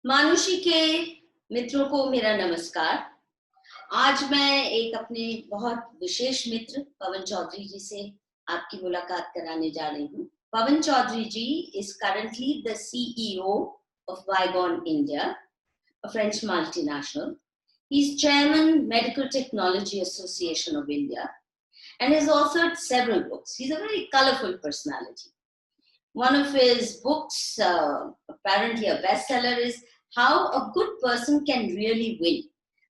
मानुषी के मित्रों को मेरा नमस्कार। आज मैं एक अपने बहुत विशेष मित्र पवन चौधरी जी से आपकी मुलाकात कराने जा रही हूँ। पवन चौधरी जी is currently the CEO of Bygone India, a French multinational. He's chairman Medical Technology Association of India and has authored several books. He's a very colorful personality. One of his books, apparently a bestseller, is How a Good Person Can Really Win.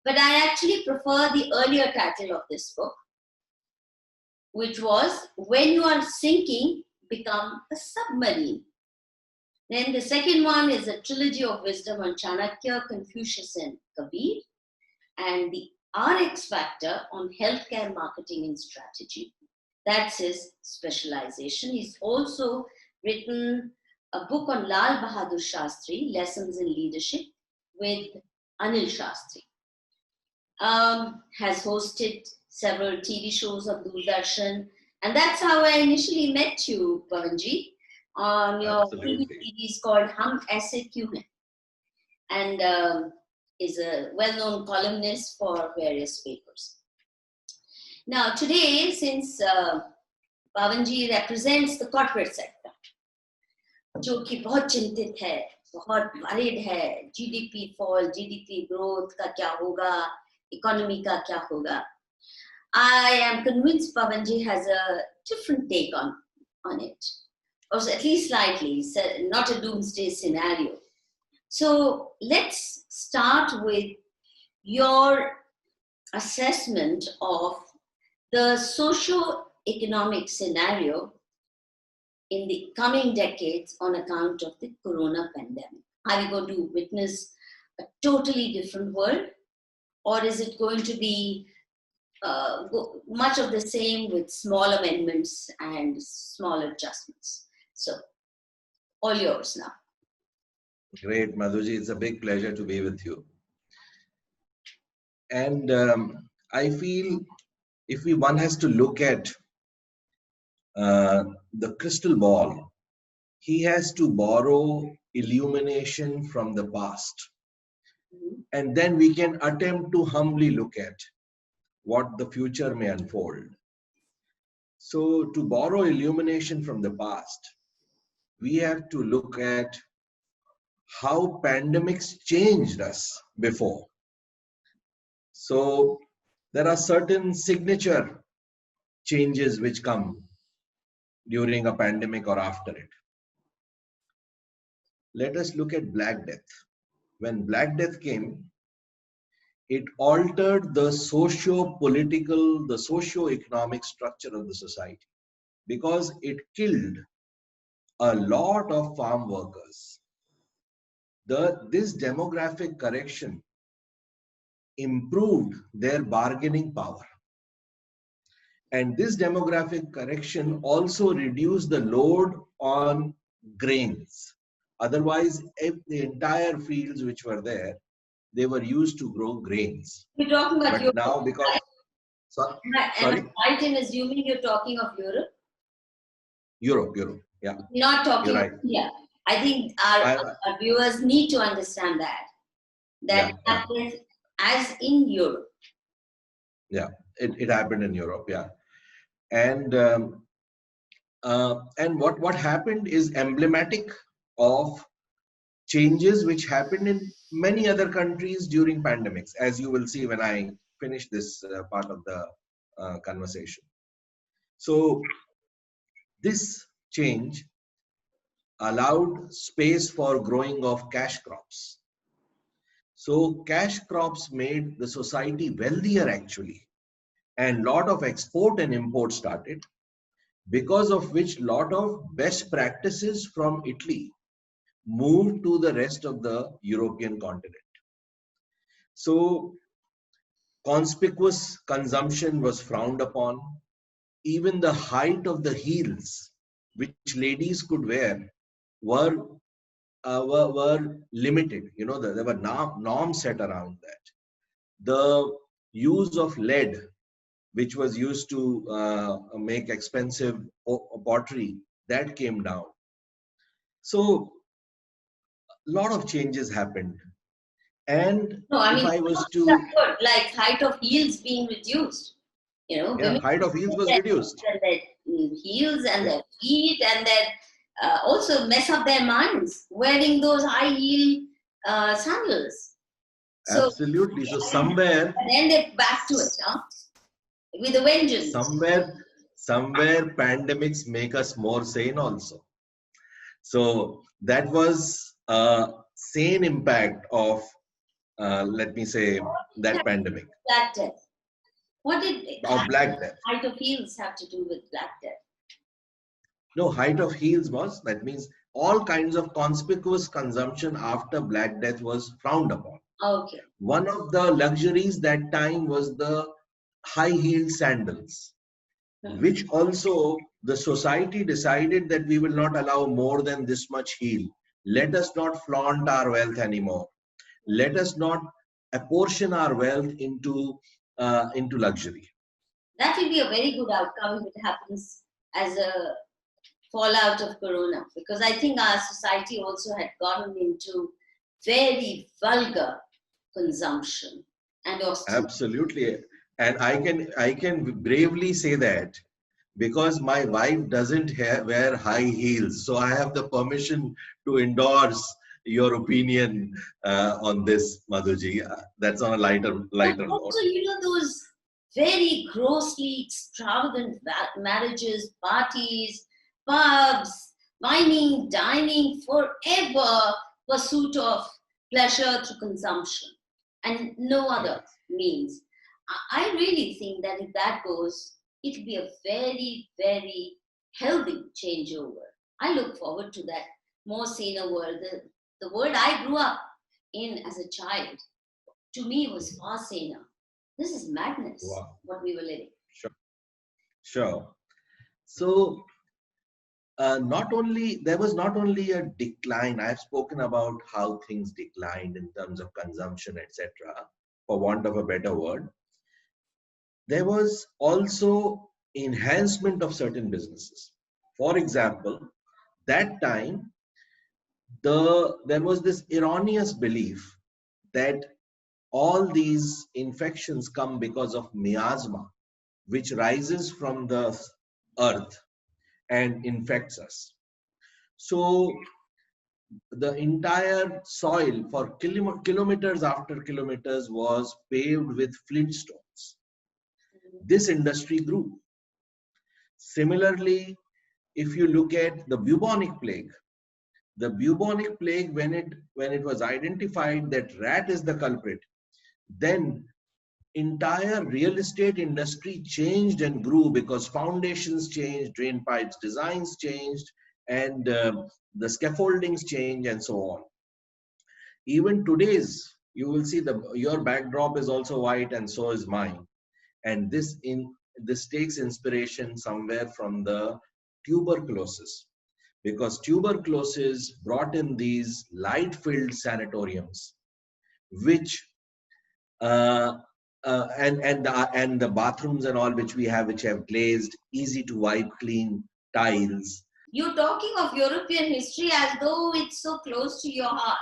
But I actually prefer the earlier title of this book, which was When You Are Sinking, Become a Submarine. Then the second one is a trilogy of wisdom on Chanakya, Confucius, and Kabir, and the RX Factor on healthcare marketing and strategy. That's his specialization. He's also written a book on Lal Bahadur Shastri, Lessons in Leadership, with Anil Shastri. Has hosted several TV shows on Doordarshan, and that's how I initially met you, Pavanji, on your TV series called Hum Aise Kyun Hain, and is a well-known columnist for various papers. Now, today, since Pavanji represents the corporate sector, जो कि बहुत चिंतित है, बहुत worried है, GDP fall, GDP growth का क्या होगा, economy का क्या होगा. I am convinced Pavanji has a different take on it, or at least slightly, not a doomsday scenario. So let's start with your assessment of the socio-economic scenario in the coming decades on account of the corona pandemic. Are we going to witness a totally different world, or is it going to be much of the same with small amendments and small adjustments? So, all yours now. Great, Madhuji. It's a big pleasure to be with you. And I feel if one has to look at the crystal ball, he has to borrow illumination from the past. And then we can attempt to humbly look at what the future may unfold. So to borrow illumination from the past, we have to look at how pandemics changed us before. So there are certain signature changes which come during a pandemic or after it. Let us look at Black Death. When Black Death came, it altered the socio-political, the socio-economic structure of the society because it killed a lot of farm workers. This demographic correction improved their bargaining power. And this demographic correction also reduced the load on grains. Otherwise, if the entire fields which were there, they were used to grow grains. You're talking about Europe. Now because, sorry? And right in assuming you're talking of Europe? Europe, yeah. You're not talking right. Yeah. I think our viewers need to understand that happened as in Europe. Yeah, it happened in Europe, yeah. And what happened is emblematic of changes which happened in many other countries during pandemics, as you will see when I finish this part of the conversation. So this change allowed space for growing of cash crops. So cash crops made the society wealthier actually, and lot of export and import started, because of which lot of best practices from Italy moved to the rest of the European continent. So conspicuous consumption was frowned upon. Even the height of the heels which ladies could wear were limited. You know, there were norms set around that. The use of lead, which was used to make expensive pottery, that came down. So lot of changes happened. And No, I if mean, I was to, like height of heels being reduced. yeah, Women height of heels was their, reduced. their heels and Yeah, their feet, and then also mess up their minds wearing those high heel sandals. So, absolutely. So and somewhere, then they're back to it, huh? With a vengeance. somewhere, somewhere pandemics make us more sane also. So that was a sane impact of, let me say, that pandemic, Black Death. What did of Black Death. height of heels have to do with Black Death? No, height of heels was, that means all kinds of conspicuous consumption after Black Death was frowned upon. Okay. One of the luxuries that time was the high heeled sandals, which also the society decided that we will not allow more than this much heel. Let us not flaunt our wealth anymore. Let us not apportion our wealth into luxury. That will be a very good outcome if it happens as a fallout of Corona, because I think our society also had gotten into very vulgar consumption and austerity. Absolutely. And I can bravely say that because my wife doesn't wear high heels, so I have the permission to endorse your opinion on this, Madhuji. That's on a But lighter note. also, those very grossly extravagant marriages, parties, pubs, wining, dining, forever pursuit of pleasure through consumption and no other means. I really think that if that goes, it'll be a very, very healthy changeover. I look forward to that more saner world. The world I grew up in as a child, to me, was far saner. This is madness, Wow. what we were living. Sure. Sure. So there was not only a decline. I've spoken about how things declined in terms of consumption, etc., for want of a better word. There was also enhancement of certain businesses. For example, that time there was this erroneous belief that all these infections come because of miasma, which rises from the earth and infects us. So the entire soil for kilometers after kilometers was paved with flintstones. This industry grew. Similarly, if you look at the bubonic plague, when it was identified that rat is the culprit, then entire real estate industry changed and grew because foundations changed, drain pipes designs changed, and the scaffoldings changed, and so on. Even today's, you will see your backdrop is also white, and so is mine. And this takes inspiration somewhere from the tuberculosis, because tuberculosis brought in these light-filled sanatoriums, which and the bathrooms and all which we have, which have glazed, easy to wipe, clean tiles. You're talking of European history as though it's so close to your heart.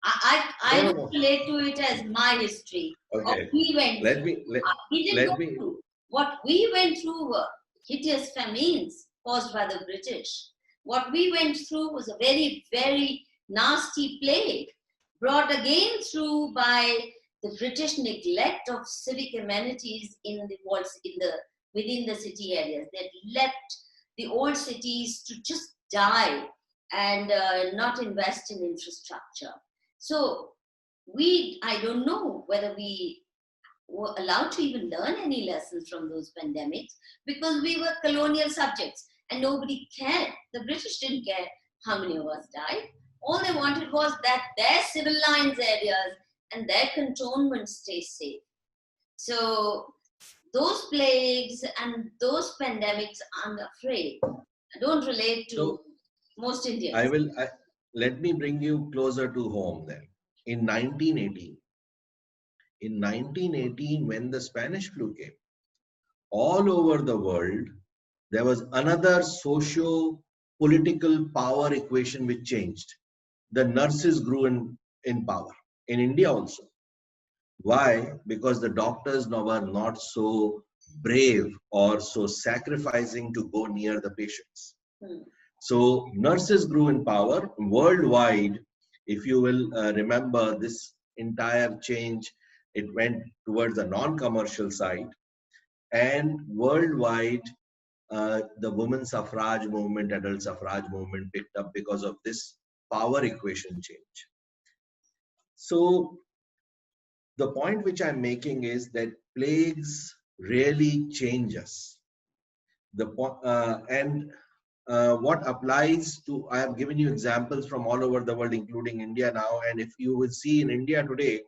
I No, no, don't no. relate to it as my history. Okay. We went Let through. me let, We didn't let go me through. What we went through were hideous famines caused by the British. What we went through was a very, very nasty plague brought again through by the British neglect of civic amenities in the walls, within the city areas. They left the old cities to just die and not invest in infrastructure. So I don't know whether we were allowed to even learn any lessons from those pandemics, because we were colonial subjects and nobody cared. The British didn't care how many of us died. All they wanted was that their civil lines areas and their cantonments stay safe. So those plagues and those pandemics, I'm afraid, don't relate to so most I Indians. will let me bring you closer to home then. In 1918, when the Spanish flu came, all over the world, there was another socio-political power equation which changed. the nurses grew in power. In India also. Why? Because the doctors now were not so brave or so sacrificing to go near the patients. So nurses grew in power worldwide. If you will remember this entire change, it went towards the non-commercial side, and worldwide the women's suffrage movement, adult suffrage movement picked up because of this power equation change. So the point which I'm making is that plagues really change us. What applies to, I have given you examples from all over the world, including India now. And if you will see in India today,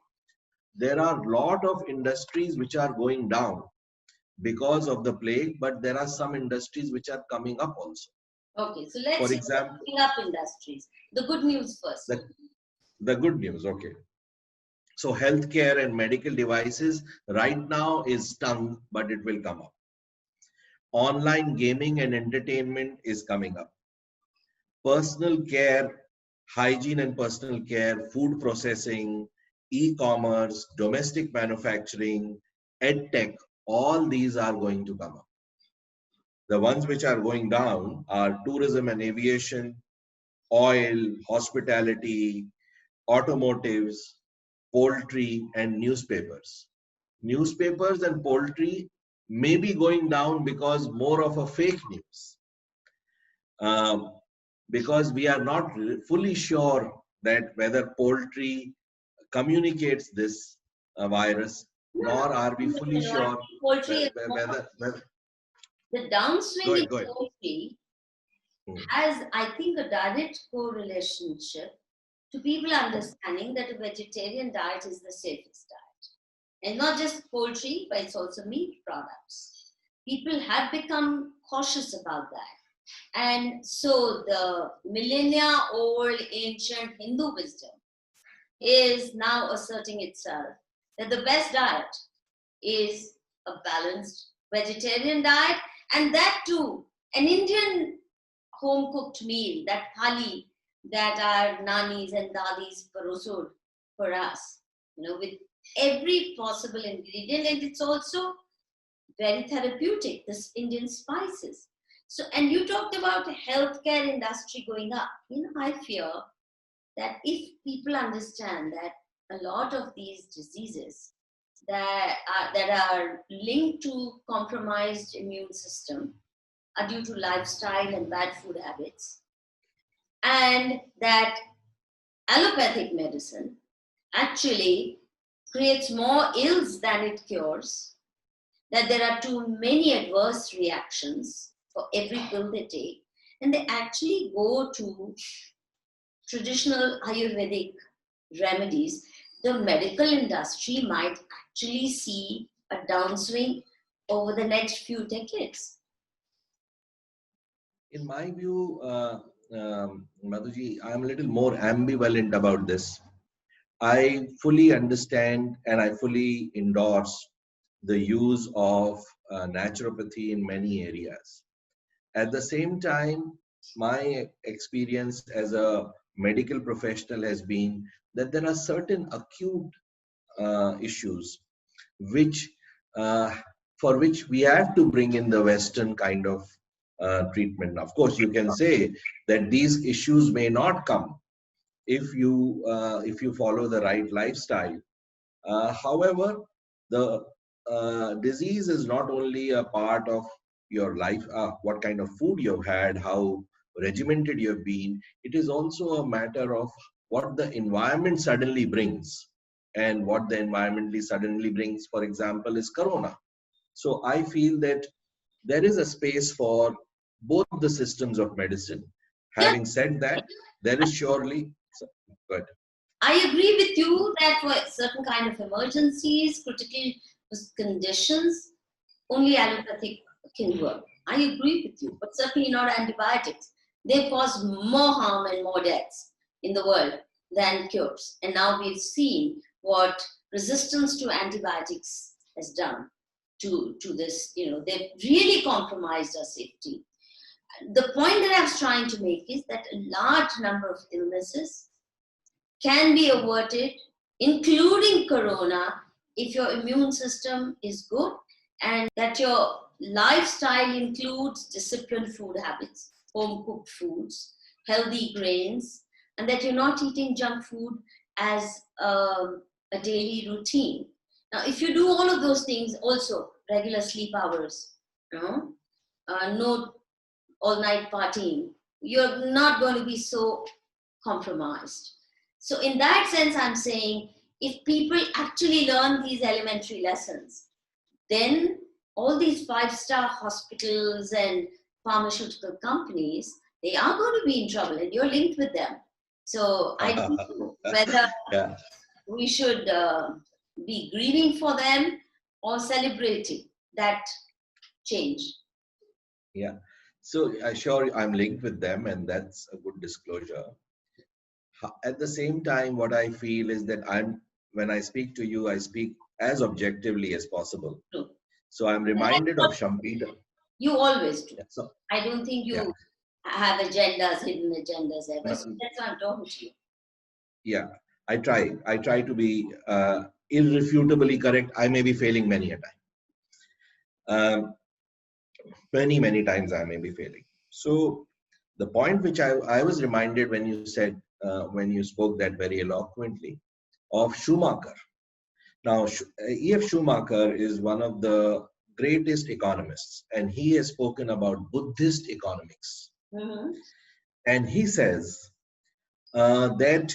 there are a lot of industries which are going down because of the plague, but there are some industries which are coming up also. Okay, so let's For example, up industries. The good news first. The good news, okay. So healthcare and medical devices right now is stung, but it will come up. Online gaming and entertainment is coming up. Personal care, hygiene and personal care, food processing, e-commerce, domestic manufacturing, edtech, all these are going to come up. The ones which are going down are tourism and aviation, oil, hospitality, automotives, poultry, and newspapers. Newspapers and poultry may be going down because more of a fake news. Because we are not fully sure that whether poultry communicates this virus, nor are we fully sure whether the downswing in poultry has, I think, a direct correlationship to people understanding that a vegetarian diet is the safest diet. And not just poultry, but it's also meat products. People have become cautious about that. And so the millennia-old ancient Hindu wisdom is now asserting itself that the best diet is a balanced vegetarian diet, and that too, an Indian home-cooked meal, that thali that our nanis and dadis parosod for us, with every possible ingredient, and it's also very therapeutic, this Indian spices. So, and you talked about the healthcare industry going up. I fear that if people understand that a lot of these diseases that are linked to compromised immune system are due to lifestyle and bad food habits, and that allopathic medicine actually creates more ills than it cures, that there are too many adverse reactions for every pill they take, and they actually go to traditional Ayurvedic remedies, the medical industry might actually see a downswing over the next few decades. In my view, Madhuji, I'm a little more ambivalent about this. I fully understand and I fully endorse the use of naturopathy in many areas. At the same time, my experience as a medical professional has been that there are certain acute issues which for which we have to bring in the Western kind of treatment. Of course, you can say that these issues may not come if you follow the right lifestyle. However, the disease is not only a part of your life, what kind of food you've had, how regimented you've been. It is also a matter of what the environment suddenly brings. And what the environment suddenly brings, for example, is Corona. So I feel that there is a space for both the systems of medicine. Having said that, there is surely good. I agree with you that for certain kind of emergencies, critical conditions, only allopathic can work. I agree with you, but certainly not antibiotics. They cause more harm and more deaths in the world than cures. And now we've seen what resistance to antibiotics has done to this. They've really compromised our safety. The point that I was trying to make is that a large number of illnesses can be averted, including corona, if your immune system is good and that your lifestyle includes disciplined food habits, home cooked foods, healthy grains, and that you're not eating junk food as a daily routine. Now, if you do all of those things, also regular sleep hours, no all-night partying, you're not going to be so compromised. So in that sense, I'm saying if people actually learn these elementary lessons, then all these five-star hospitals and pharmaceutical companies, they are going to be in trouble and you're linked with them. So I don't know whether we should be grieving for them or celebrating that change. Yeah. So sure, I'm linked with them, and that's a good disclosure. At the same time, what I feel is that when I speak to you, I speak as objectively as possible. True. So I'm reminded of Shampeter. You always do. Yeah, so, I don't think you have agendas, hidden agendas ever. No, so that's why I'm talking to you. Yeah, I try to be irrefutably correct. I may be failing many a time. Many times I may be failing. So the point which I was reminded when you said, when you spoke that very eloquently, of Schumacher. Now, E.F. Schumacher is one of the greatest economists, and he has spoken about Buddhist economics. And he says that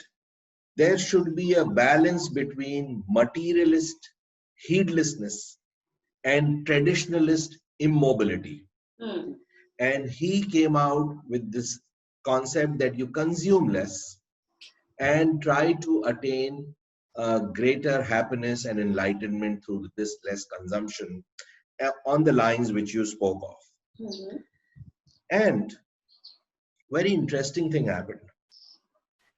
there should be a balance between materialist heedlessness and traditionalist immobility. And he came out with this concept that you consume less and try to attain greater happiness and enlightenment through this less consumption, on the lines which you spoke of. And very interesting thing happened.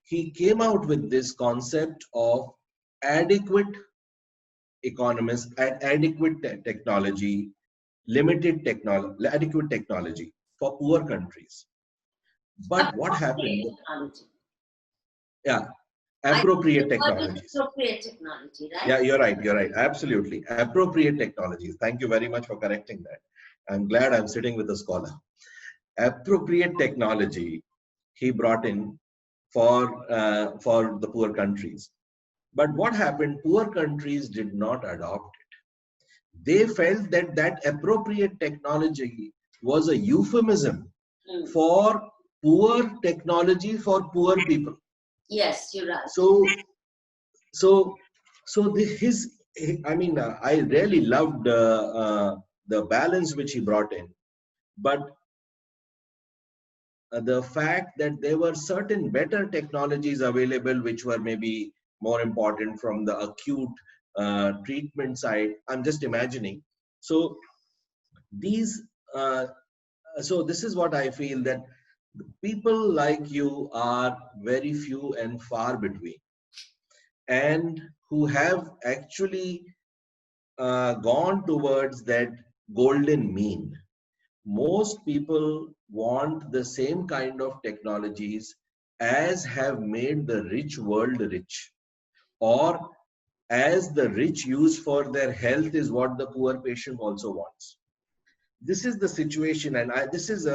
He came out with this concept of adequate economists, adequate technology, adequate technology for poor countries. But what happened? Appropriate technologies. Appropriate technology, right? Yeah, you're right. Absolutely. Appropriate technologies. Thank you very much for correcting that. I'm glad I'm sitting with a scholar. Appropriate technology he brought in for the poor countries. But what happened? Poor countries did not adopt it. They felt that that appropriate technology was a euphemism for poor technology for poor people. Yes, you're right. I really loved the balance which he brought in, but the fact that there were certain better technologies available which were maybe more important from the acute treatment side. I'm just imagining. So this is what I feel, that people like you are very few and far between, and who have actually gone towards that golden mean. Most people want the same kind of technologies as have made the rich world rich, or as the rich use for their health is what the poor patient also wants. This is the situation, and this is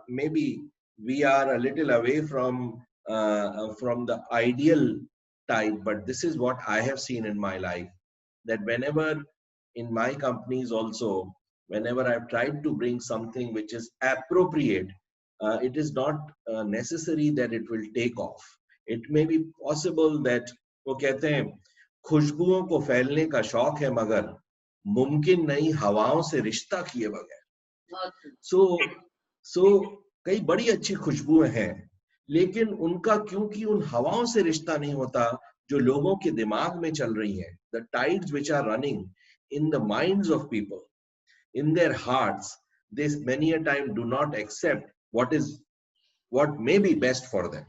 maybe we are a little away from the ideal type, but this is what I have seen in my life, that whenever in my companies also, whenever I've tried to bring something which is appropriate, it is not necessary that it will take off. It may be possible that वो कहते हैं खुशबुओं को फैलने का शौक है मगर मुमकिन नहीं हवाओं से रिश्ता किए बगैर. So कई बड़ी अच्छी खुशबुएं हैं, लेकिन उनका क्योंकि उन हवाओं से रिश्ता नहीं होता जो लोगों के दिमाग में चल रही हैं. The tides which are running in the minds of people, in their hearts, they many a time do not accept what may be best for them.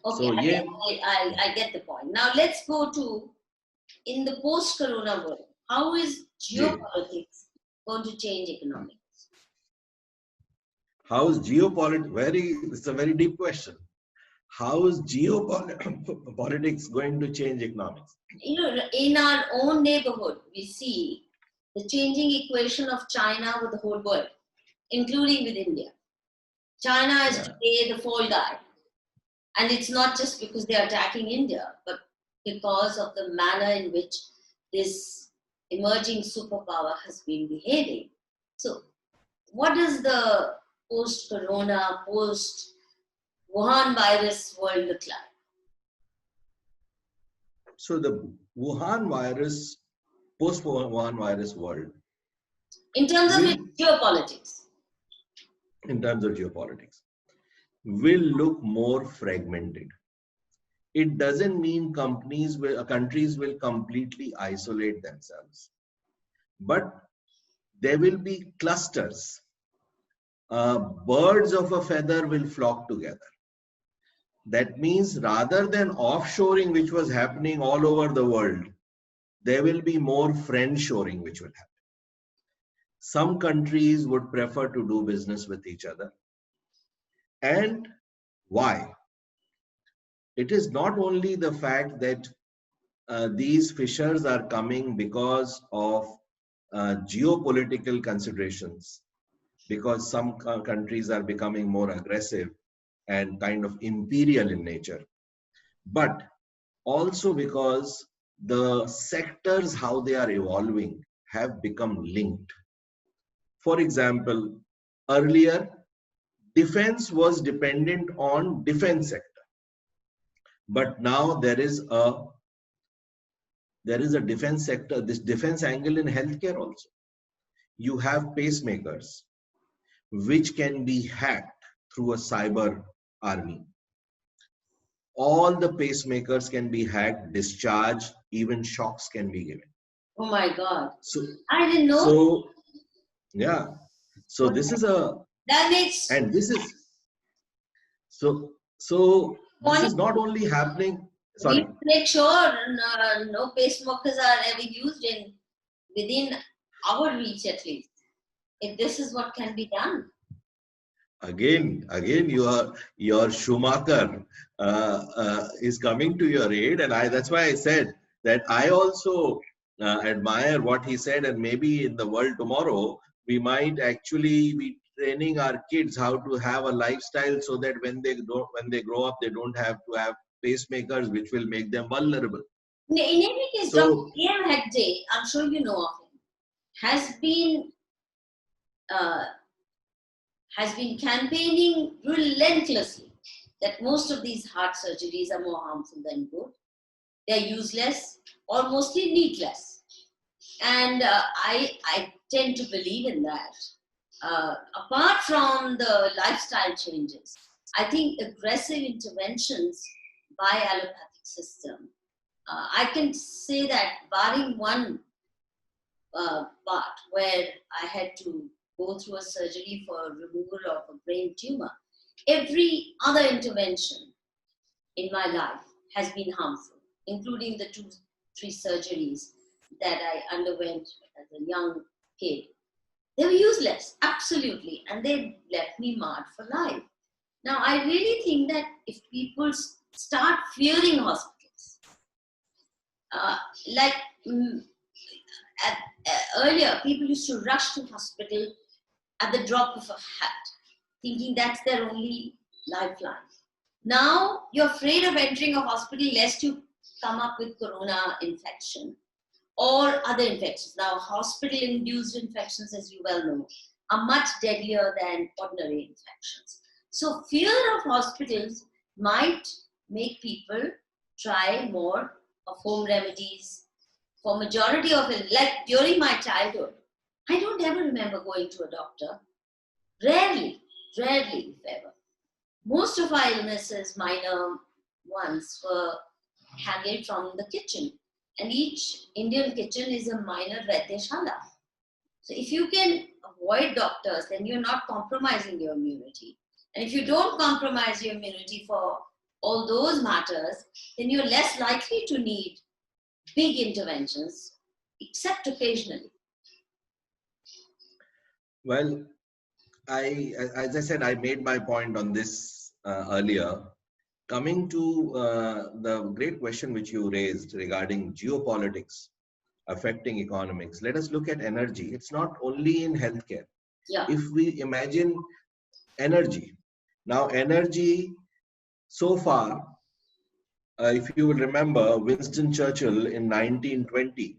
Okay, so, I get the point. Now let's go to, in the post-corona world, how is geopolitics going to change economics? How is geopolitics? It's a very deep question. how is geopolitics going to change economics? In our own neighborhood, we see the changing equation of China with the whole world, including with India. China is today the fall guy. And it's not just because they are attacking India, but because of the manner in which this emerging superpower has been behaving. So, what does the post-corona, post-Wuhan virus world look like? So the Wuhan virus, post-Wuhan virus world, in terms of geopolitics, will look more fragmented. It doesn't mean countries will completely isolate themselves, but there will be clusters. Birds of a feather will flock together. That means rather than offshoring, which was happening all over the world, there will be more friendshoring, which will happen. Some countries would prefer to do business with each other. And why? It is not only the fact that these fissures are coming because of geopolitical considerations, because some countries are becoming more aggressive and kind of imperial in nature, but also because the sectors, how they are evolving, have become linked. For example, earlier, defense was dependent on defense sector. But now there is a defense sector, this defense angle in healthcare also. You have pacemakers, which can be hacked through a cyber army. All the pacemakers can be hacked, discharged, even shocks can be given. Oh my God. So I didn't know. So, yeah. So this is a... That makes... And this is... So this is not only happening... Sorry. We make sure no pacemakers are ever used within our reach at least. If this is what can be done. Again, your Schumacher is coming to your aid, and that's why I said that I also admire what he said, and maybe in the world tomorrow we might actually be training our kids how to have a lifestyle so that when they grow up, they don't have to have pacemakers, which will make them vulnerable. In any case, Dr. A.M. Hegde, I'm sure you know of him, has been campaigning relentlessly that most of these heart surgeries are more harmful than good. They're useless or mostly needless. And I tend to believe in that. Apart from the lifestyle changes, I think aggressive interventions by allopathic system, I can say that barring one part where I had to go through a surgery for removal of a brain tumor, every other intervention in my life has been harmful, including the 2-3 surgeries that I underwent as a young kid. They were useless, absolutely, and they left me marred for life. Now, I really think that if people start fearing hospitals, earlier, people used to rush to hospital at the drop of a hat, thinking that's their only lifeline. Now, you're afraid of entering a hospital lest you come up with corona infection or other infections. Now, hospital-induced infections, as you well know, are much deadlier than ordinary infections. So, fear of hospitals might make people try more of home remedies. For majority of it, like during my childhood, I don't ever remember going to a doctor. Rarely, if ever. Most of our illnesses, minor ones, were handled from the kitchen. And each Indian kitchen is a minor Vaidyashala. So if you can avoid doctors, then you're not compromising your immunity. And if you don't compromise your immunity for all those matters, then you're less likely to need big interventions, except occasionally. Well, as I said, I made my point on this earlier, Coming to the great question which you raised regarding geopolitics affecting economics, let us look at energy. It's not only in healthcare. Yeah. If we imagine energy, now energy so far, if you will remember Winston Churchill in 1920,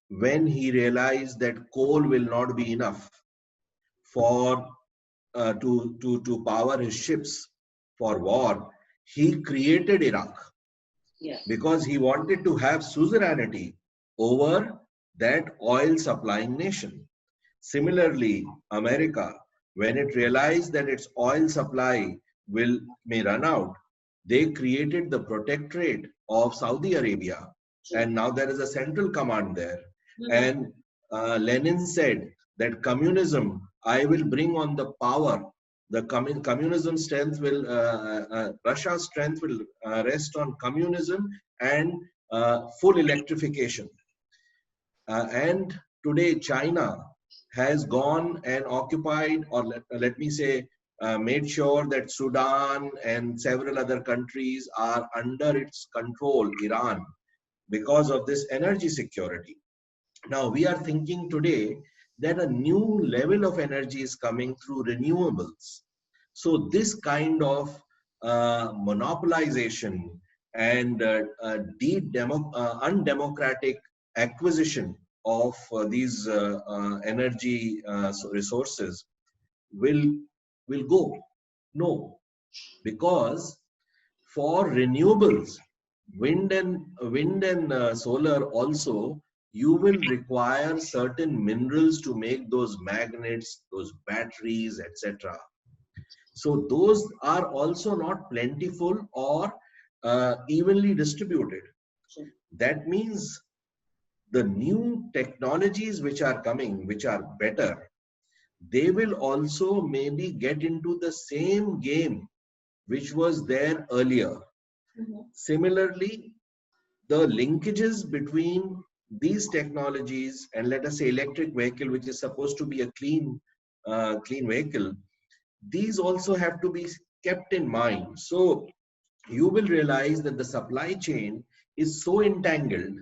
when he realized that coal will not be enough for to power his ships for war, he created Iraq. Yeah. Because he wanted to have suzerainty over that oil supplying nation. Similarly, America, when it realized that its oil supply may run out, they created the protectorate of Saudi Arabia. True. And now there is a central command there. Mhm. And Lenin said that communism, I will bring on the power. The communism strength will, Russia's strength will rest on communism and full electrification. And today, China has gone and occupied, or let me say, made sure that Sudan and several other countries are under its control, Iran, because of this energy security. Now, we are thinking today that a new level of energy is coming through renewables. So, this kind of monopolization and undemocratic acquisition of these energy resources will go. No, because for renewables, wind and solar also, you will require certain minerals to make those magnets, those batteries, etc. So those are also not plentiful or evenly distributed. That means the new technologies which are coming, which are better, they will also maybe get into the same game which was there earlier. Mhm. Similarly, the linkages between these technologies and, let us say, electric vehicle, which is supposed to be a clean vehicle, these also have to be kept in mind. So you will realize that the supply chain is so entangled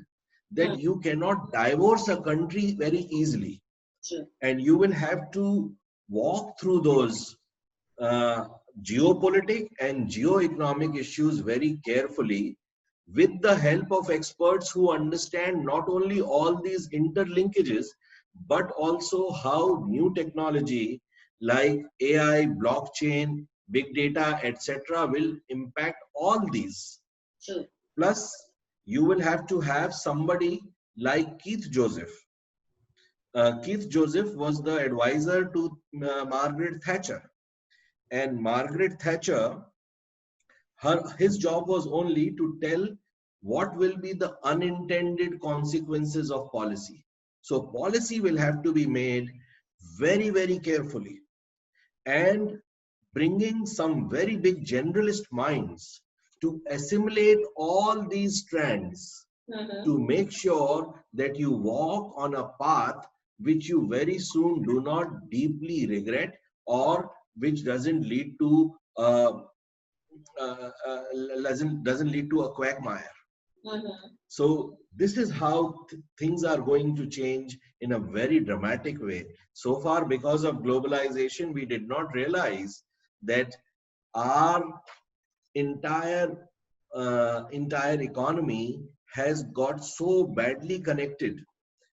that you cannot divorce a country very easily. True. And you will have to walk through those uh, geopolitical and geo-economic issues very carefully, with the help of experts who understand not only all these interlinkages, but also how new technology like AI, blockchain, big data, etc., will impact all these. True. Plus, you will have to have somebody like Keith Joseph. Keith Joseph was the advisor to Margaret Thatcher. And Margaret Thatcher, his job was only to tell what will be the unintended consequences of policy. So policy will have to be made very, very carefully, and bringing some very big generalist minds to assimilate all these strands to make sure that you walk on a path which you very soon do not deeply regret, or which doesn't lead to uh, uh, doesn't lead to a quagmire. So this is how things are going to change in a very dramatic way. So far, because of globalization, we did not realize that our entire entire economy has got so badly connected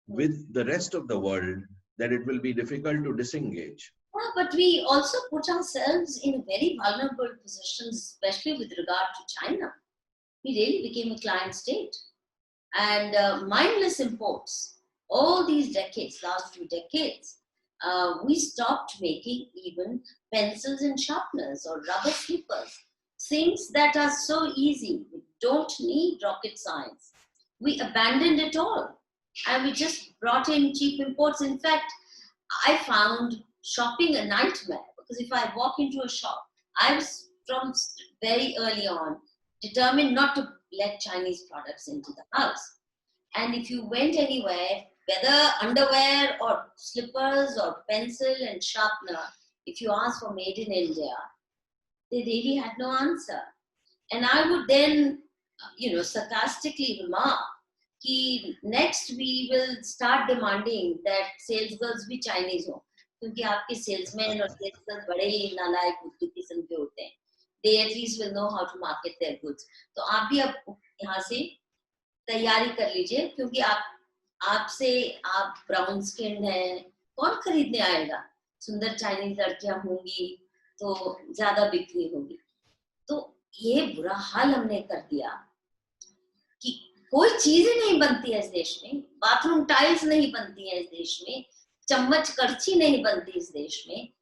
with the rest of the world that it will be difficult to disengage. Yeah, but we also put ourselves in very vulnerable positions, especially with regard to China. We really became a client state. And mindless imports, all these decades, last few decades, we stopped making even pencils and sharpeners or rubber slippers, things that are so easy. We don't need rocket science. We abandoned it all and we just brought in cheap imports. In fact, I found shopping a nightmare because if I walk into a shop, I was from very early on determined not to let Chinese products into the house. And if you went anywhere, whether underwear or slippers or pencil and sharpener, if you asked for made in India, they really had no answer. And I would then, sarcastically remark कि next we will start demanding that sales girls भी Chinese हो, क्योंकि आपके salesmen और sales girls बड़े ही नालायक बुद्धू किस्म के होते हैं. They at least will know how to market their goods. तो आप भी अब यहाँ से तैयारी कर लीजिए, क्योंकि आपसे आप ब्राउन स्किन हैं, कौन खरीदने आएगा? सुंदर चाइनीज लड़कियां होंगी तो ज्यादा बिक्री होगी. तो ये बुरा हाल हमने कर दिया कि कोई चीजें नहीं बनती है इस देश में, बाथरूम टाइल्स नहीं बनती है इस देश में, चम्मच करछी नहीं बनती इस देश में,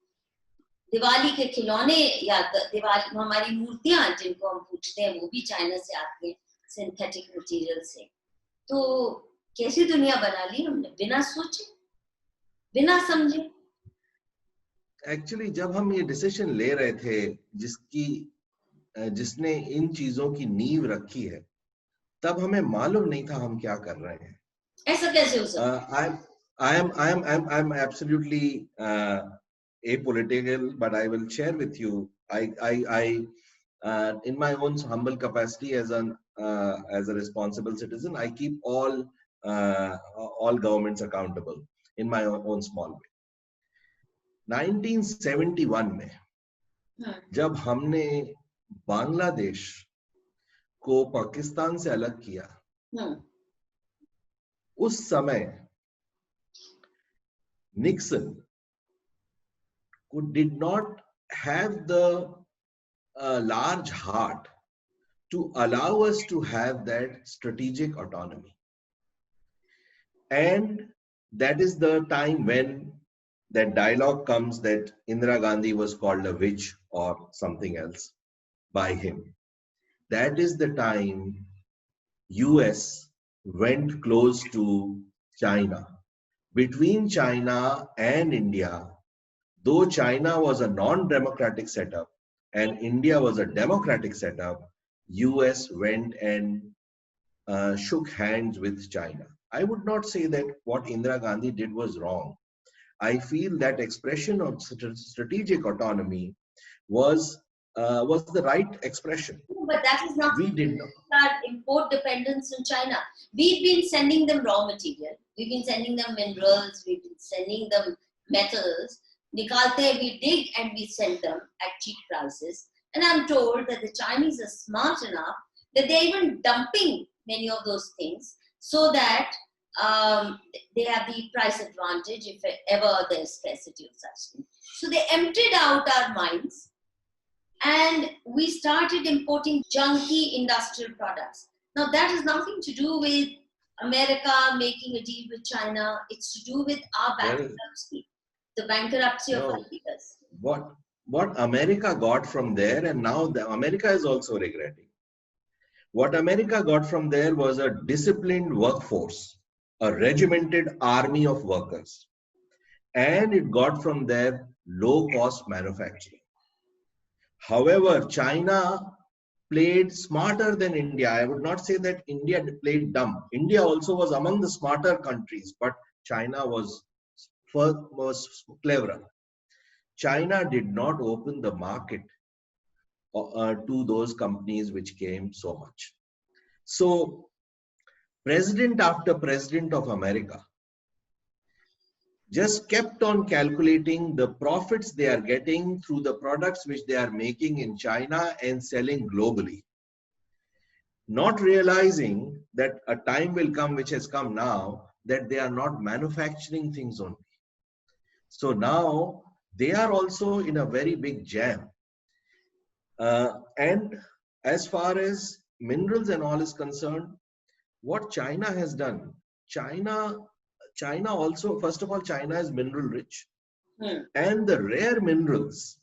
दिवाली के खिलौने या दिवाली हमारी मूर्तियां जिनको हम पूछते हैं वो भी चाइना से आती हैं, सिंथेटिक मटेरियल से. तो कैसी दुनिया बना ली हमने बिना सोचे, बिना समझे. एक्चुअली जब हम ये डिसीजन ले रहे थे, जिसने इन चीजों की नींव रखी है, तब हमें मालूम नहीं था हम क्या कर रहे हैं. ऐसा कैसे हो सकता है? I'm absolutely apolitical, but I will share with you. I in my own humble capacity as a responsible citizen, I keep all governments accountable in my own small way. 1971 में जब हमने बांग्लादेश को पाकिस्तान से अलग किया, उस समय Nixon did not have the large heart to allow us to have that strategic autonomy. And that is the time when that dialogue comes that Indira Gandhi was called a witch or something else by him. That is the time US went close to China. Between China and India, though China was a non-democratic setup and India was a democratic setup, US went and shook hands with China. I would not say that what Indira Gandhi did was wrong. I feel that expression of strategic autonomy was the right expression. But that is not. We did not. Our import dependence on China. We've been sending them raw material. We've been sending them minerals. We've been sending them metals. Nikalte, we dig and we send them at cheap prices. And I'm told that the Chinese are smart enough that they're even dumping many of those things so that they have the price advantage if ever there's scarcity of such things. So they emptied out our mines and we started importing junky industrial products. Now that has nothing to do with America making a deal with China. It's to do with our bankruptcy, the bankruptcy of our leaders. What America got from there, and now America is also regretting. What America got from there was a disciplined workforce, a regimented army of workers, and it got from there low-cost manufacturing. However, China played smarter than India. I would not say that India played dumb. India also was among the smarter countries, but China was cleverer. China did not open the market to those companies which came so much. So, president after president of America just kept on calculating the profits they are getting through the products which they are making in China and selling globally. Not realizing that a time will come, which has come now, that they are not manufacturing things only. So now they are also in a very big jam. And as far as minerals and all is concerned, what China has done, China also, first of all, China is mineral rich. And the rare minerals,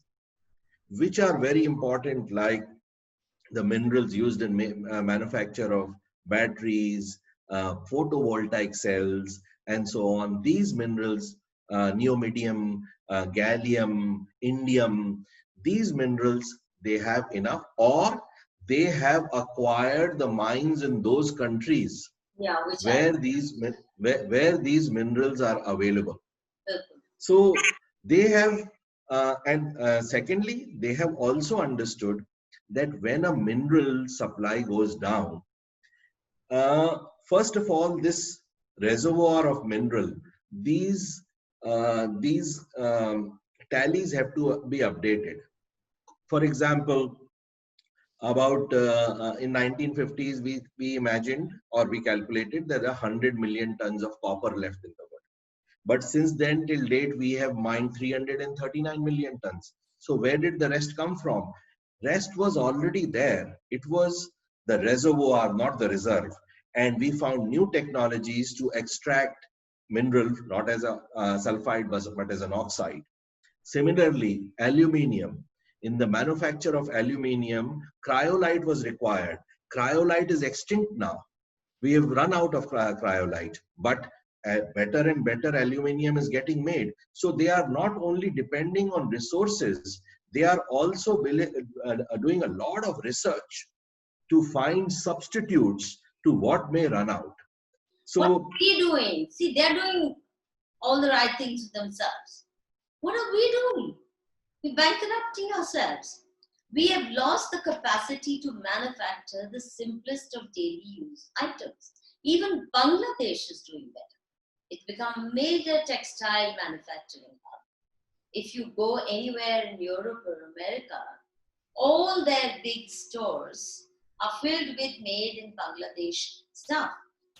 which are very important, like the minerals used in manufacture of batteries, photovoltaic cells, and so on, these minerals, neodymium, gallium, indium, these minerals, they have enough, or they have acquired the mines in those countries where these minerals are available. So they have, secondly, they have also understood that when a mineral supply goes down, uh, first of all, this reservoir of mineral, these tallies have to be updated. For example, about in 1950s, we imagined or we calculated there are 100 million tons of copper left in the world. But since then till date, we have mined 339 million tons. So where did the rest come from? Rest was already there. It was the reservoir, not the reserve. And we found new technologies to extract mineral, not as a sulfide, but as an oxide. Similarly, aluminium. In the manufacture of aluminium, cryolite was required. Cryolite is extinct now. We have run out of cryolite, but better and better aluminium is getting made. So they are not only depending on resources, they are also doing a lot of research to find substitutes to what may run out. So what are we doing? See, they're doing all the right things themselves. What are we doing? We're bankrupting ourselves. We have lost the capacity to manufacture the simplest of daily use items. Even Bangladesh is doing better. It's become a major textile manufacturing hub. If you go anywhere in Europe or America, all their big stores are filled with made in Bangladesh stuff.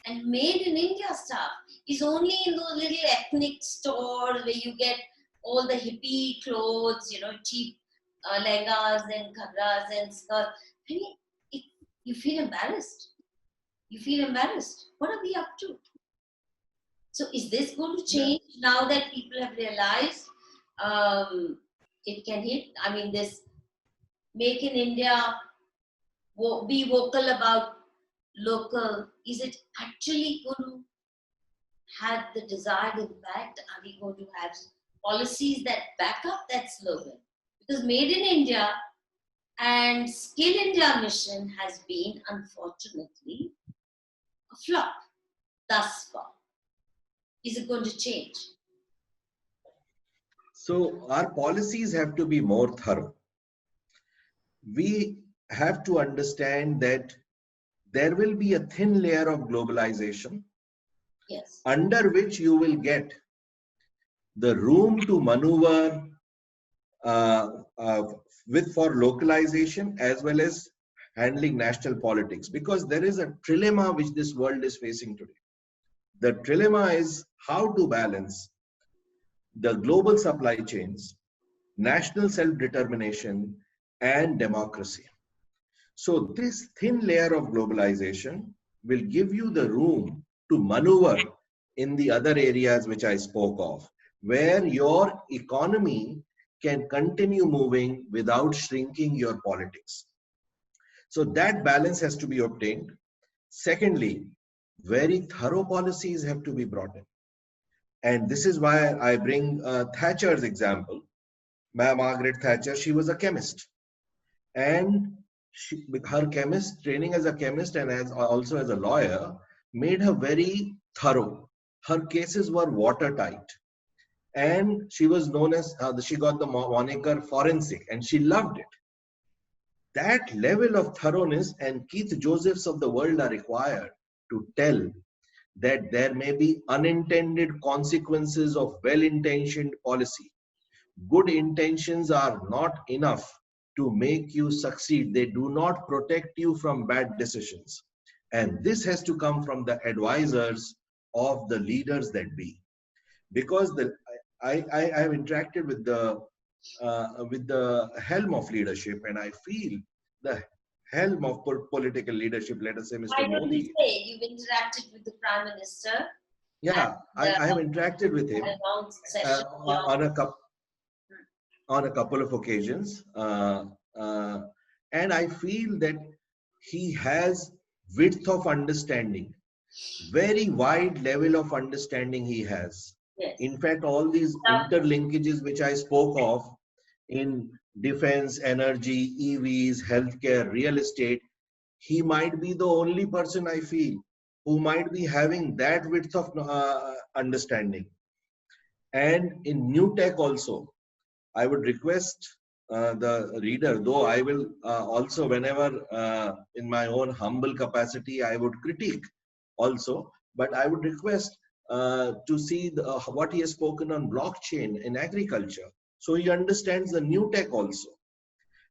And made in India stuff is only in those little ethnic stores where you get all the hippie clothes, cheap lehengas and ghagras and skirts. I mean, you feel embarrassed. You feel embarrassed. What are we up to? So is this going to change now that people have realized it can hit? I mean, this Make in India, be vocal about local, is it actually going to have the desired impact? Are we going to have policies that back up that slogan? Because Made in India and Skill India mission has been, unfortunately, a flop thus far. Is it going to change? So our policies have to be more thorough. We have to understand that there will be a thin layer of globalization, yes, under which you will get the room to maneuver for localization as well as handling national politics, because there is a trilemma which this world is facing today. The trilemma is how to balance the global supply chains, national self-determination, and democracy. So this thin layer of globalization will give you the room to maneuver in the other areas which I spoke of, where your economy can continue moving without shrinking your politics. So that balance has to be obtained. Secondly, very thorough policies have to be brought in. And this is why I bring Thatcher's example. Margaret Thatcher, she was a chemist. And with her chemist training as a chemist and also as a lawyer, made her very thorough. Her cases were watertight. And she was known as, she got the moniker forensic, and she loved it. That level of thoroughness and Keith Josephs of the world are required to tell that there may be unintended consequences of well-intentioned policy. Good intentions are not enough to make you succeed. They do not protect you from bad decisions. And this has to come from the advisors of the leaders that be. Because I have interacted with the helm of leadership, and I feel the helm of political leadership, let us say Mr. Why don't Modi. you say you've interacted with the Prime Minister? Yeah, I have interacted with him on a couple of occasions, and I feel that he has width of understanding, very wide level of understanding he has. Yes. In fact, all these interlinkages which I spoke of in defense, energy, EVs, healthcare, real estate, he might be the only person I feel who might be having that width of understanding. And in new tech also, I would request the reader, though I will also, whenever in my own humble capacity, I would critique also, but I would request to see what he has spoken on blockchain in agriculture. So he understands the new tech also.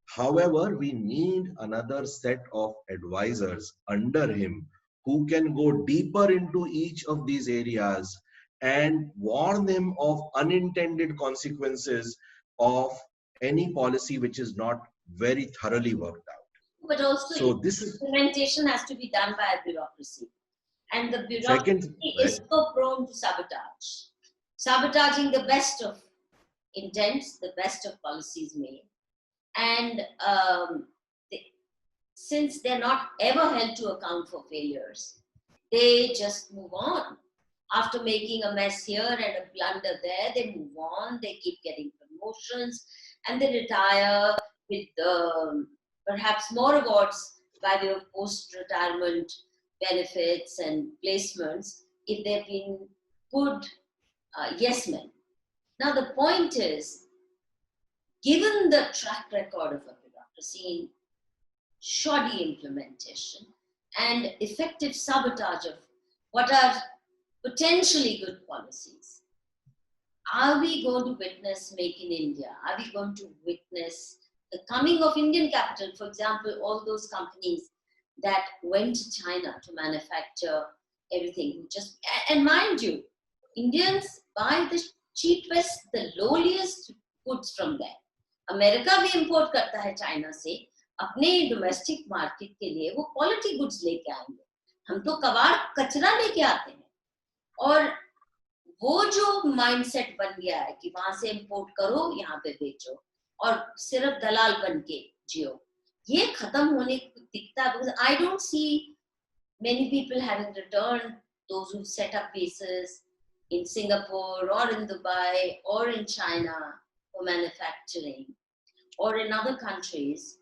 However, we need another set of advisors under him who can go deeper into each of these areas and warn them of unintended consequences of any policy which is not very thoroughly worked out. But also, so this is implementation has to be done by a bureaucracy. And the bureaucracy is so prone to sabotage. Sabotaging the best of intents, the best of policies made. And since they're not ever held to account for failures, they just move on. After making a mess here and a blunder there, they move on, they keep getting promotions, and they retire with perhaps more awards by way of post-retirement benefits and placements if they've been good yes men. Now the point is, given the track record of a bureaucracy in shoddy implementation and effective sabotage of what are potentially good policies, are we going to witness Make in India? Are we going to witness the coming of Indian capital? For example, all those companies that went to China to manufacture everything. And mind you, Indians buy the cheapest, the lowliest goods from there. America भी import करता है China से अपने domestic market के लिए, वो quality goods लेके आएंगे. हम तो कबाड़ कचरा लेके आते हैं. और वो जो माइंडसेट बन गया है कि वहां से इंपोर्ट करो, यहाँ पे बेचो और सिर्फ दलाल बन के जियो, ये खत्म होने को दिखता है. Because I don't see many people having returned, those who set up bases in Singapore or in Dubai or in China for manufacturing or in other countries.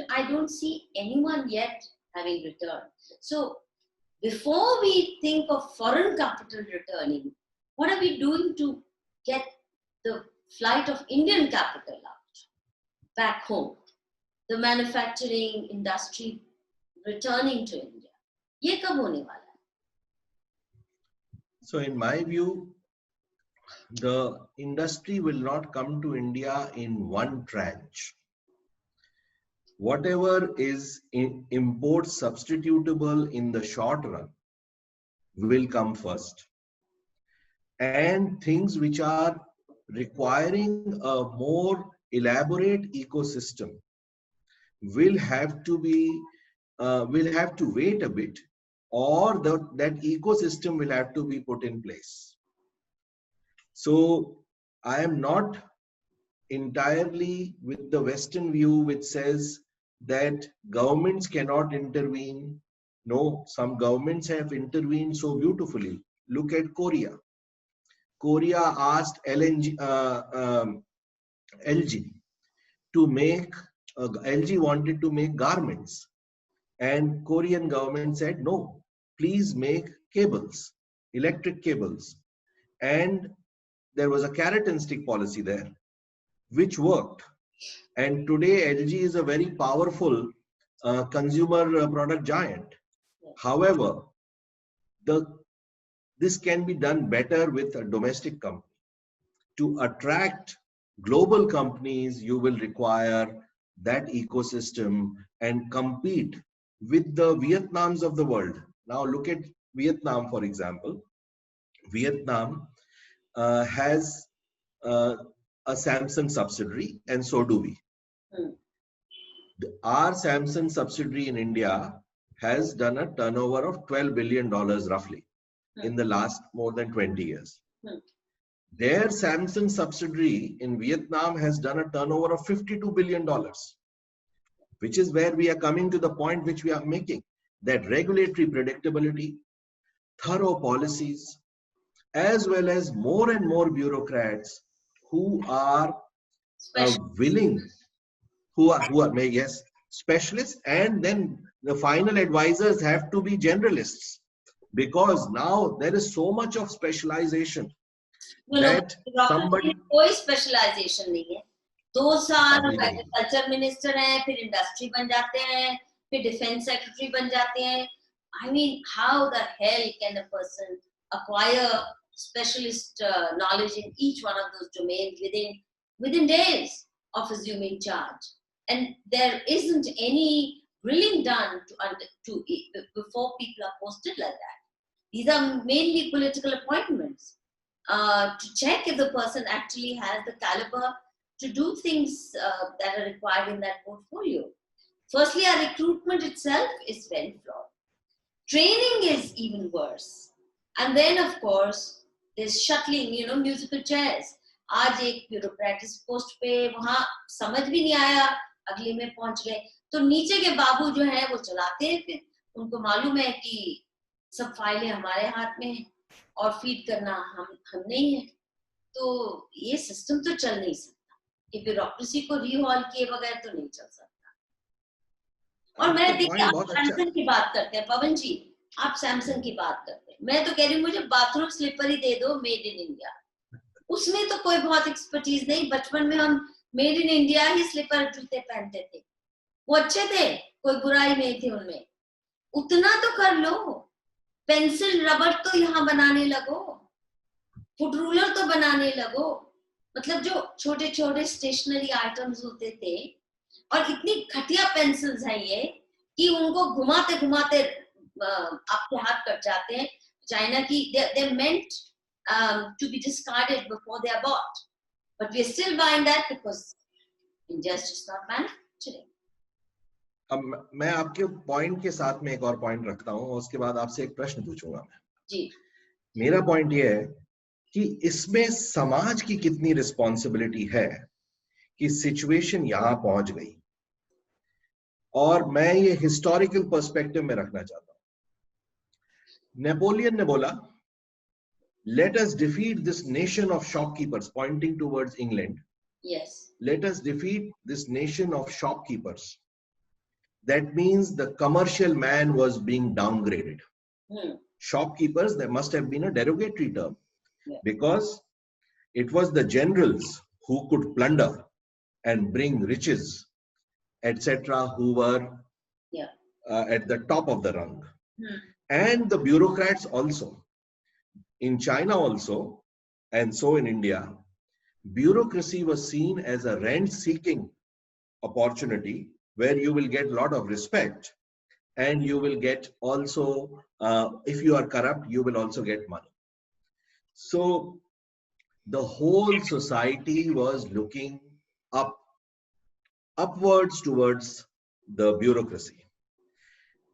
I don't see anyone yet having returned. So before we think of foreign capital returning, what are we doing to get the flight of Indian capital out back home? The manufacturing industry returning to India. ये कब होने वाला है? So in my view, the industry will not come to India in one tranche. Whatever is import substitutable in the short run will come first. And things which are requiring a more elaborate ecosystem will have to wait a bit, or that ecosystem will have to be put in place. So I am not entirely with the Western view which says that governments cannot intervene. No, some governments have intervened so beautifully. Look at Korea. Korea asked LG to make, LG wanted to make garments, and Korean government said, no, please make cables, electric cables. And there was a carrot and stick policy there, which worked. And today LG is a very powerful consumer product giant. However, this can be done better with a domestic company. To attract global companies, you will require that ecosystem and compete with the Vietnams of the world. Now look at Vietnam, for example. Vietnam has a Samsung subsidiary, and so do we. Our Samsung subsidiary in India has done a turnover of $12 billion roughly in the last more than 20 years. Their Samsung subsidiary in Vietnam has done a turnover of $52 billion, which is where we are coming to the point which we are making, that regulatory predictability, thorough policies, as well as more and more bureaucrats who are willing, who are yes, specialists, and then the final advisors have to be generalists, because now there is so much of specialization that somebody. कोई specialization नहीं है. 2 साल अभी नहीं। Agriculture minister हैं, फिर industry बन जाते हैं, फिर डिफेंस सेक्रेटरी बन जाते हैं. I mean, how the hell can a person acquire specialist knowledge in each one of those domains within days of assuming charge? And there isn't any drilling done before people are posted like that. These are mainly political appointments to check if the person actually has the caliber to do things that are required in that portfolio. Firstly, our recruitment itself is very flawed. Training is even worse. And then, of course, there's shuttling, musical chairs. आज एक bureaucrat इस post पे वहां समझ भी नहीं आया, अगले में पहुंच गए. तो नीचे के बाबू जो है वो चलाते हैं, फिर उनको मालूम है कि सब फाइलें हमारे हाथ में हैं और फीड करना हम नहीं है. तो ये सिस्टम तो चल नहीं सकता. ये ब्यूरोक्रेसी को रीहॉल किए बगैर तो नहीं चल सकता. और मैं देखिए, आप सैमसंग की बात करते हैं पवन जी, आप सैमसंग की बात करते हैं. मैं तो कह रही हूँ मुझे बाथरूम स्लीपर ही दे दो मेड इन इंडिया. उसमें तो कोई बहुत एक्सपर्टीज नहीं. बचपन में हम मेड इन इंडिया ही स्लीपर जूते पहनते थे, वो अच्छे थे, कोई बुराई नहीं थी उनमें. उतना तो कर लो. पेंसिल रबर तो यहाँ बनाने लगो, फुट रूलर तो बनाने लगो. मतलब जो छोटे छोटे स्टेशनरी आइटम्स होते थे, और इतनी घटिया पेंसिल्स हैं ये कि उनको घुमाते घुमाते आपके हाथ कट जाते हैं. चाइना की they're meant to be discarded before they are bought, but we are still buying that because India is just not manufacturing. अब मैं आपके पॉइंट के साथ में एक और पॉइंट रखता हूँ, उसके बाद आपसे एक प्रश्न पूछूंगा मैं. जी. मेरा पॉइंट ये है कि इसमें समाज की कितनी रिस्पॉन्सिबिलिटी है कि सिचुएशन यहां पहुंच गई. और मैं ये हिस्टोरिकल पर्सपेक्टिव में रखना चाहता हूं. नेपोलियन ने बोला, let us defeat this nation of shopkeepers, pointing towards England. Yes. Let us defeat this nation of shopkeepers. That means the commercial man was being downgraded. Shopkeepers, there must have been a derogatory term, because it was the generals who could plunder and bring riches, etc., who were at the top of the rung. And the bureaucrats also. In China also, and so in India, bureaucracy was seen as a rent-seeking opportunity where you will get a lot of respect, and you will get also, if you are corrupt, you will also get money. So the whole society was looking upwards towards the bureaucracy.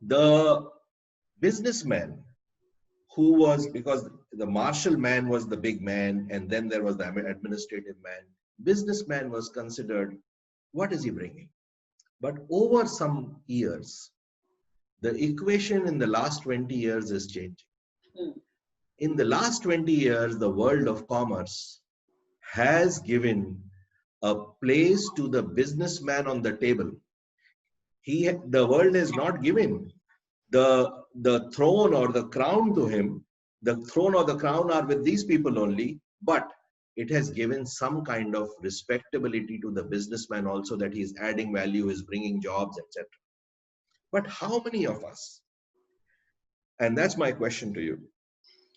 The businessman who was, because the martial man was the big man, and then there was the administrative man. Businessman was considered, what is he bringing? But over some years, the equation in the last 20 years is changing. In the last 20 years, the world of commerce has given a place to the businessman on the table. The world has not given the throne or the crown to him. The throne or the crown are with these people only, but it has given some kind of respectability to the businessman also, that he is adding value, is bringing jobs, etc. But how many of us, and that's my question to you,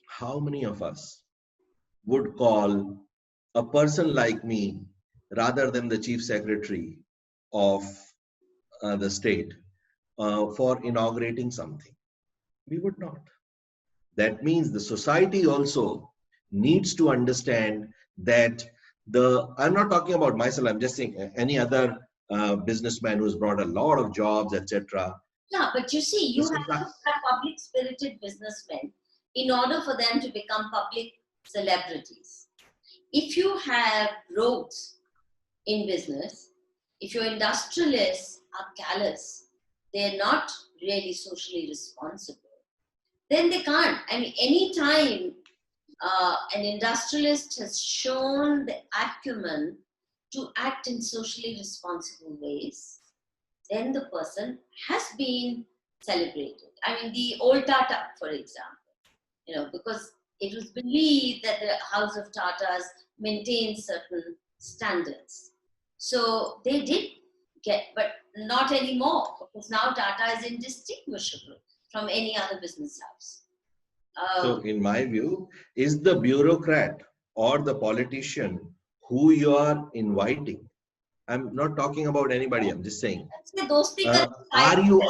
how many of us would call a person like me, rather than the chief secretary of the state, for inaugurating something? We would not. That means the society also needs to understand that I'm not talking about myself, I'm just saying any other businessman who's brought a lot of jobs, etc. Yeah, but you see, you have to have public spirited businessmen in order for them to become public celebrities. If you have rogues in business, if your industrialists are callous, they're not really socially responsible, then they can't. I mean, anytime an industrialist has shown the acumen to act in socially responsible ways, then the person has been celebrated. I mean, the old Tata, for example, because it was believed that the House of Tatas maintained certain standards. So they did get, but not anymore, because now Tata is indistinguishable from any other business house. So, in my view, is the bureaucrat or the politician who you are inviting? I'm not talking about anybody. I'm just saying. Are you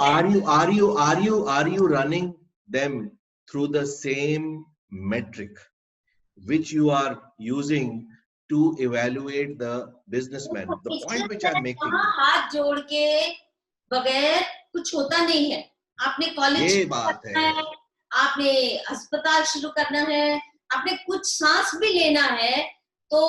running them through the same metric which you are using to evaluate the businessman? The point which I'm making. हाथ जोड़ के बगैर कुछ होता नहीं है. आपने college ये बात है. आपने अस्पताल शुरू करना है, आपने कुछ सांस भी लेना है, तो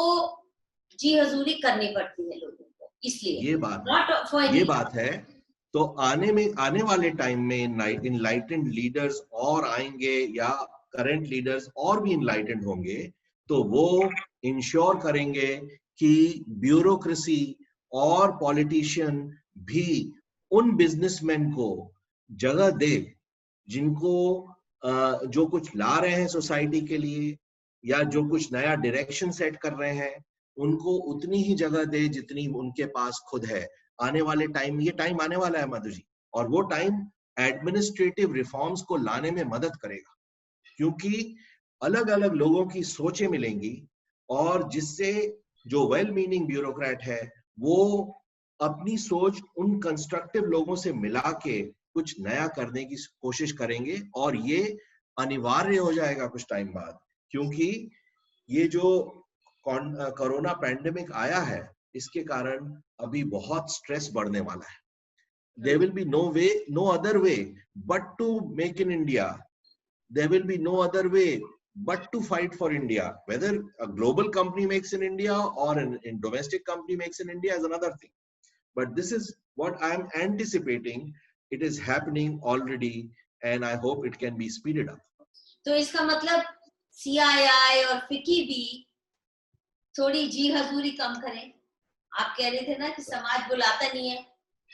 जी हजूरी करनी पड़ती है लोगों को. इसलिए ये बात है. तो आने वाले टाइम में इनलाइटेंड लीडर्स और आएंगे या करंट लीडर्स और भी इनलाइटेंड होंगे, तो वो इंश्योर करेंगे कि ब्यूरोक्रेसी और पॉलिटिशियन भी उन बिजनेसमैन को जगह दे जिनको जो कुछ ला रहे हैं सोसाइटी के लिए या जो कुछ नया डायरेक्शन सेट कर रहे हैं, उनको उतनी ही जगह दे जितनी उनके पास खुद है. आने वाले टाइम, ये टाइम आने वाला है मधु जी, और वो टाइम एडमिनिस्ट्रेटिव रिफॉर्म्स को लाने में मदद करेगा, क्योंकि अलग अलग लोगों की सोचें मिलेंगी और जिससे जो वेल मीनिंग ब्यूरोक्रेट है वो अपनी सोच उन कंस्ट्रक्टिव लोगों से मिला के कुछ नया करने की कोशिश करेंगे. और ये अनिवार्य हो जाएगा कुछ टाइम बाद, क्योंकि ये जो कोरोना पैंडेमिक आया है इसके कारण अभी बहुत स्ट्रेस बढ़ने वाला है. There will be no other way but to make in India. There will be no other way but to fight for India. Whether a global company makes in India or a domestic company makes in India is another thing. But this is what I am anticipating. It is happening already, and I hope it can be speeded up. तो इसका मतलब CII और FICCI भी थोड़ी जी हजूरी कम करें. आप कह रहे थे ना कि समाज बुलाता नहीं है.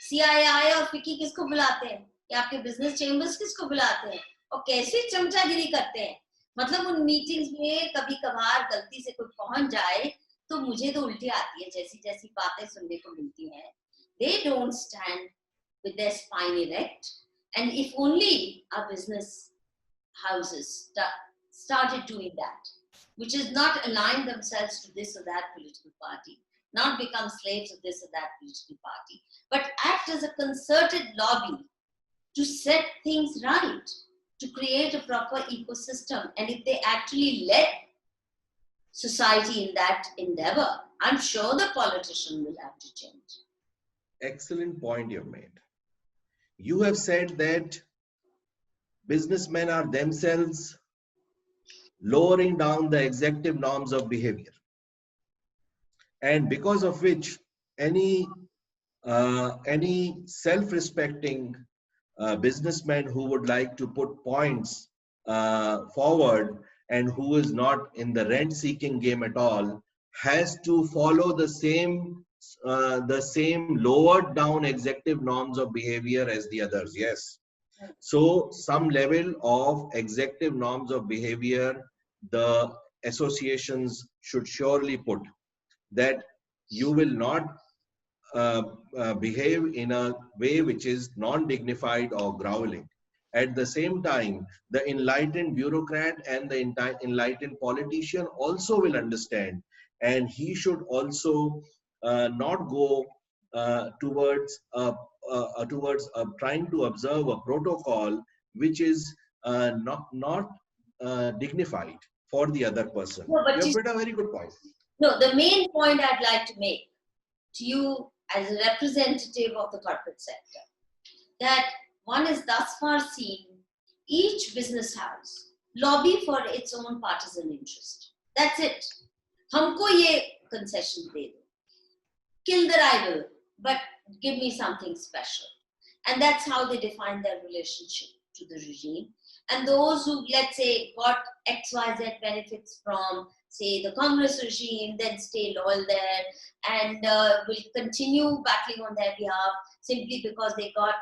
CII और FICCI किसको बुलाते हैं? या आपके बिजनेस चेंबर्स किसको बुलाते हैं? और कैसे चमचागिरी करते हैं? मतलब उन मीटिंग्स में कभी कभार गलती से कोई पहुंच जाए तो मुझे तो उल्टी आती है जैसी जैसी बातें सुनने को मिलती हैं. They don't stand with their spine erect, and if only our business houses started doing that, which is not align themselves to this or that political party, not become slaves of this or that political party, but act as a concerted lobby to set things right, to create a proper ecosystem. And if they actually led society in that endeavor, I'm sure the politician will have to change. Excellent point you've made. You have said that businessmen are themselves lowering down the executive norms of behavior, and because of which any self-respecting businessman who would like to put points forward and who is not in the rent-seeking game at all has to follow the same lowered down executive norms of behavior as the others. Yes. So some level of executive norms of behavior the associations should surely put, that you will not behave in a way which is non-dignified or groveling. At the same time, the enlightened bureaucrat and the enlightened politician also will understand, and he should also not go towards trying to observe a protocol which is not dignified for the other person. No, but you have a very good point. No, the main point I'd like to make to you as a representative of the corporate sector, that one is thus far seen each business house lobby for its own partisan interest. That's it. Humko ye concession de do. Kill the rival, but give me something special. And that's how they define their relationship to the regime. And those who, let's say, got XYZ benefits from, say, the Congress regime, then stay loyal there and will continue battling on their behalf simply because they got,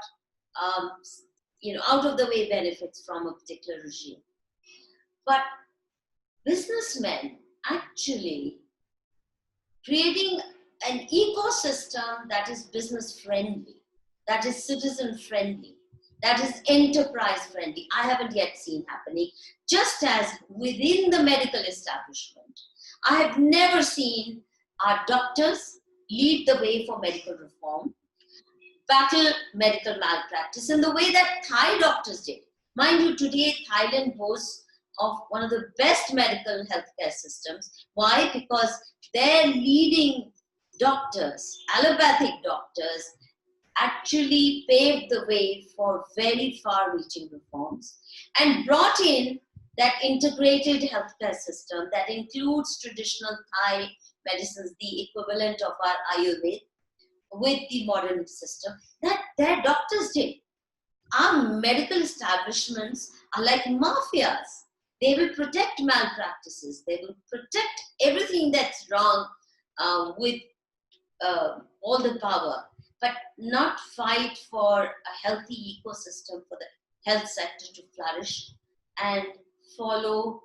out of the way benefits from a particular regime. But businessmen actually creating an ecosystem that is business friendly, that is citizen friendly, that is enterprise friendly. I haven't yet seen happening. Just as within the medical establishment, I have never seen our doctors lead the way for medical reform, battle medical malpractice in the way that Thai doctors did. Mind you, today Thailand boasts of one of the best medical healthcare systems. Why? Because their leading doctors, allopathic doctors, actually paved the way for very far-reaching reforms and brought in that integrated healthcare system that includes traditional Thai medicines, the equivalent of our Ayurveda, with the modern system that their doctors did. Our medical establishments are like mafias. They will protect malpractices. They will protect everything that's wrong with all the power, but not fight for a healthy ecosystem for the health sector to flourish and follow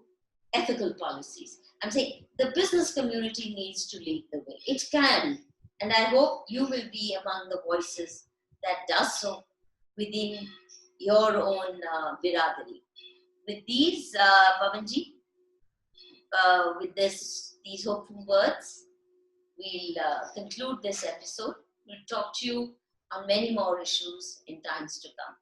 ethical policies. I'm saying the business community needs to lead the way. It can, and I hope you will be among the voices that does so within your own biradari. With these, Pavanji, with these hopeful words, we'll conclude this episode. We'll talk to you on many more issues in times to come.